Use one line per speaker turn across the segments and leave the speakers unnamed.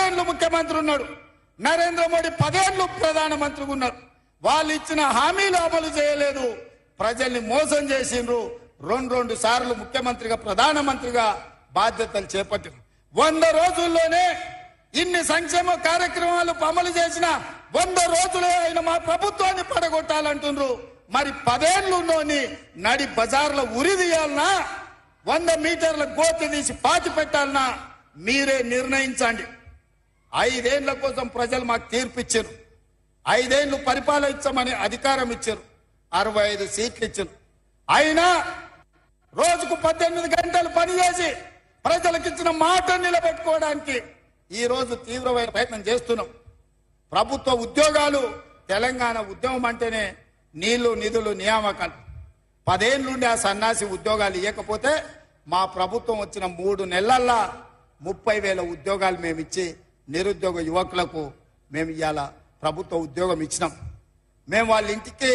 10 ఏళ్ళు ముఖ్యమంత్రి ఉన్నాడు, నరేంద్ర మోడీ 10 ఏళ్ళు ప్రధానమంత్రిగా ఉన్నారు. వాళ్ళు ఇచ్చిన హామీలు అమలు చేయలేదు, ప్రజల్ని మోసం చేసిండ్రు. రెండు సార్లు ముఖ్యమంత్రిగా ప్రధానమంత్రిగా బాధ్యతలు చేపట్టారు. 100 రోజుల్లోనే ఇన్ని సంక్షేమ కార్యక్రమాలు అమలు చేసిన 100 రోజులే ఆయన మా ప్రభుత్వాన్ని పడగొట్టాలంటున్నారు. మరి 10 ఏళ్ళులోని నడి బజార్లో ఉరి తీయాలనా, 100 మీటర్ల గోతి తీసి పాతి పెట్టాలనా మీరే నిర్ణయించండి. 5 ఏళ్ల కోసం ప్రజలు మాకు తీర్పు ఇచ్చారు. 5 ఏళ్లు పరిపాలించమని అధికారం ఇచ్చారు, 65 సీట్లు ఇచ్చారు. అయినా రోజుకు 18 గంటలు పనిచేసి ప్రజలకు ఇచ్చిన మాట నిలబెట్టుకోవడానికి ఈ రోజు తీవ్రమైన ప్రయత్నం చేస్తున్నాం. ప్రభుత్వ ఉద్యోగాలు, తెలంగాణ ఉద్యమం అంటేనే నీళ్లు నిధులు నియామకాలు. 10 ఏళ్ళ నుండి ఆ సన్నాసి ఉద్యోగాలు ఇవ్వకపోతే మా ప్రభుత్వం వచ్చిన 3 నెలల్లో 30,000 ఉద్యోగాలు మేము ఇచ్చి నిరుద్యోగ యువకులకు మేము ఇవాళ ప్రభుత్వ ఉద్యోగం ఇచ్చినాం. మేము వాళ్ళ ఇంటికి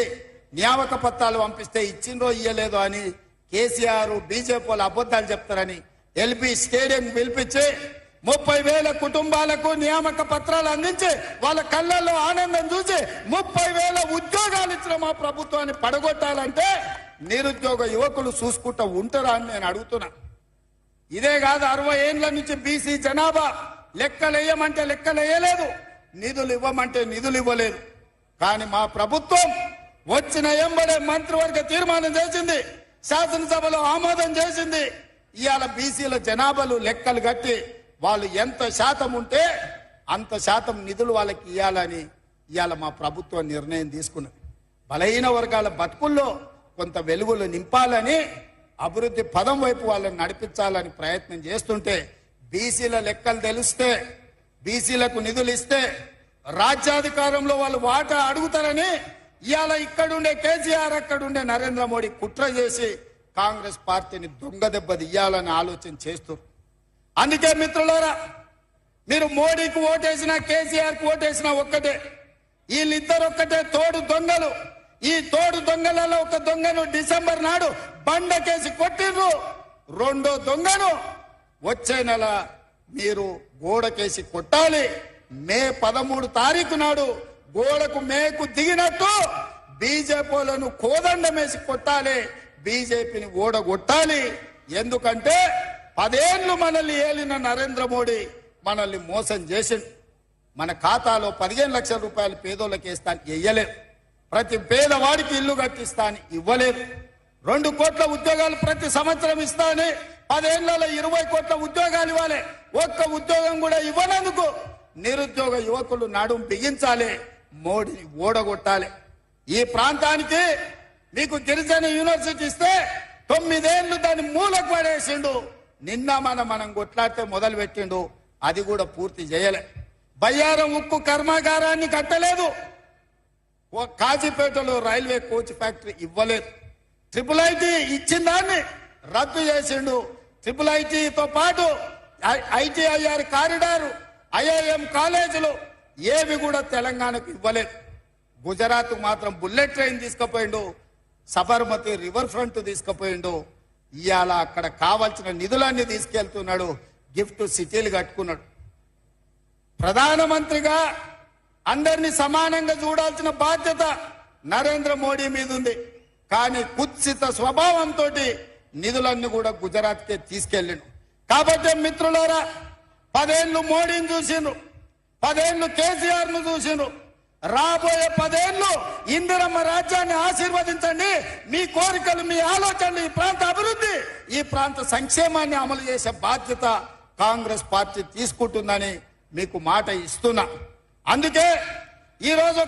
నియామక పత్రాలు పంపిస్తే ఇచ్చిండ్రో ఇయ్యలేదో అని కేసీఆర్ బీజేపీ వాళ్ళు అబద్ధాలు చెప్తారని ఎల్బీ స్టేడియం పిలిపించి 30,000 కుటుంబాలకు నియామక పత్రాలు అందించి వాళ్ళ కళ్ళల్లో ఆనందం చూసి 30,000 ఉద్యోగాలు ఇచ్చిన మా ప్రభుత్వాన్ని పడగొట్టాలంటే నిరుద్యోగ యువకులు చూసుకుంటూ ఉంటారా అని నేను అడుగుతున్నా. ఇదే కాదు, 60 ఏళ్ల నుంచి బీసీ జనాభా లెక్కలు వేయమంటే లెక్కలు వేయలేదు, నిధులు ఇవ్వమంటే నిధులు ఇవ్వలేదు. కానీ మా ప్రభుత్వం వచ్చిన ఎంబడే మంత్రివర్గ తీర్మానం చేసింది, శాసనసభలో ఆమోదం చేసింది. ఇవాళ బీసీల జనాభాలు లెక్కలు కట్టి వాళ్ళు ఎంత శాతం ఉంటే అంత శాతం నిధులు వాళ్ళకి ఇవ్వాలని ఇవాళ మా ప్రభుత్వం నిర్ణయం తీసుకున్నది. బలహీన వర్గాల బతుకుల్లో కొంత వెలుగులు నింపాలని, అభివృద్ధి పదం వైపు వాళ్ళని నడిపించాలని ప్రయత్నం చేస్తుంటే బీసీల లెక్కలు తెలిస్తే, బీసీలకు నిధులు ఇస్తే రాజ్యాధికారంలో వాళ్ళు వాటా అడుగుతారని ఇవాళ ఇక్కడుండే కేసీఆర్, అక్కడుండే నరేంద్ర మోడీ కుట్ర చేసి కాంగ్రెస్ పార్టీని దొంగ దెబ్బ తీయాలని ఆలోచన చేస్తారు. అందుకే మిత్రులారా, మీరు మోడీకి ఓటేసినా కేసీఆర్కి ఓటేసినా ఒక్కటే, వీళ్ళిద్దరు ఒక్కటే తోడు దొంగలు. ఈ తోడు దొంగలలో ఒక దొంగను డిసెంబర్ నాడు బండకేసి కొట్టిండ్రు, రెండో దొంగను వచ్చే నెల మీరు గోడకేసి కొట్టాలి. మే 13 తారీఖు నాడు గోడకు మేకు దిగినట్టు బీజేపీలను కోదండమేసి కొట్టాలి, బీజేపీని ఓడగొట్టాలి. ఎందుకంటే 10 ఏళ్ళు మనల్ని ఏలిన నరేంద్ర మోడీ మనల్ని మోసం చేసిండు. మన ఖాతాలో 15 లక్షల రూపాయలు పేదోళ్ళకి వేస్తాను ఇవ్వలేదు, ప్రతి పేదవాడికి ఇల్లు కట్టిస్తాను ఇవ్వలేదు, 2 కోట్ల ఉద్యోగాలు ప్రతి సంవత్సరం ఇస్తాను, 10 ఏళ్లలో 20 కోట్ల ఉద్యోగాలు ఇవ్వాలి. ఒక్క ఉద్యోగం కూడా ఇవ్వనందుకు నిరుద్యోగ యువకులు నడుం బిగించాలి, మోడీని ఓడగొట్టాలి. ఈ ప్రాంతానికి మీకు గిరిజన యూనివర్సిటీ ఇస్తే 9 ఏళ్లు దాన్ని మూలకు పడేసిండు. నిన్న మనం కొట్లాడితే మొదలు పెట్టిండు, అది కూడా పూర్తి చేయలే. బయ్యారం ఉక్కు కర్మాగారాన్ని కట్టలేదు, కాజీపేటలో రైల్వే కోచ్ ఫ్యాక్టరీ ఇవ్వలేదు. IIIT ఇచ్చిన దాన్ని రద్దు చేసిండు. IIITతో పాటు ITIR కారిడారు, IIM కాలేజీలు ఏవి కూడా తెలంగాణకు ఇవ్వలేదు. గుజరాత్ మాత్రం బుల్లెట్ ట్రైన్ తీసుకుపోయిండు, సబర్మతి రివర్ ఫ్రంట్ తీసుకుపోయిండు. ఇవాళ అక్కడ కావాల్సిన నిధులన్నీ తీసుకెళ్తున్నాడు, గిఫ్ట్ సిటీలు కట్టుకున్నాడు. ప్రధానమంత్రిగా అందరినీ సమానంగా చూడాల్సిన బాధ్యత నరేంద్ర మోడీ మీద ఉంది. కానీ కుత్సిత స్వభావంతో నిధులన్నీ కూడా గుజరాత్కే తీసుకెళ్ళిండు. కాబట్టి మిత్రులారా, 10 ఏళ్ళు మోడీని చూసిండ్రు, 10 ఏళ్ళు కేసీఆర్ ను చూసిండ్రు. రాబోయే 10 ఏళ్ళు ఇందిరమ్మ రాజ్యాన్ని ఆశీర్వదించండి. మీ కోరికలు, మీ ఆలోచనలు, ఈ ప్రాంత అభివృద్ధి, ఈ ప్రాంత సంక్షేమాన్ని అమలు చేసే బాధ్యత కాంగ్రెస్ పార్టీ తీసుకుంటుందని మీకు మాట ఇస్తున్నా. అందుకే ఈరోజు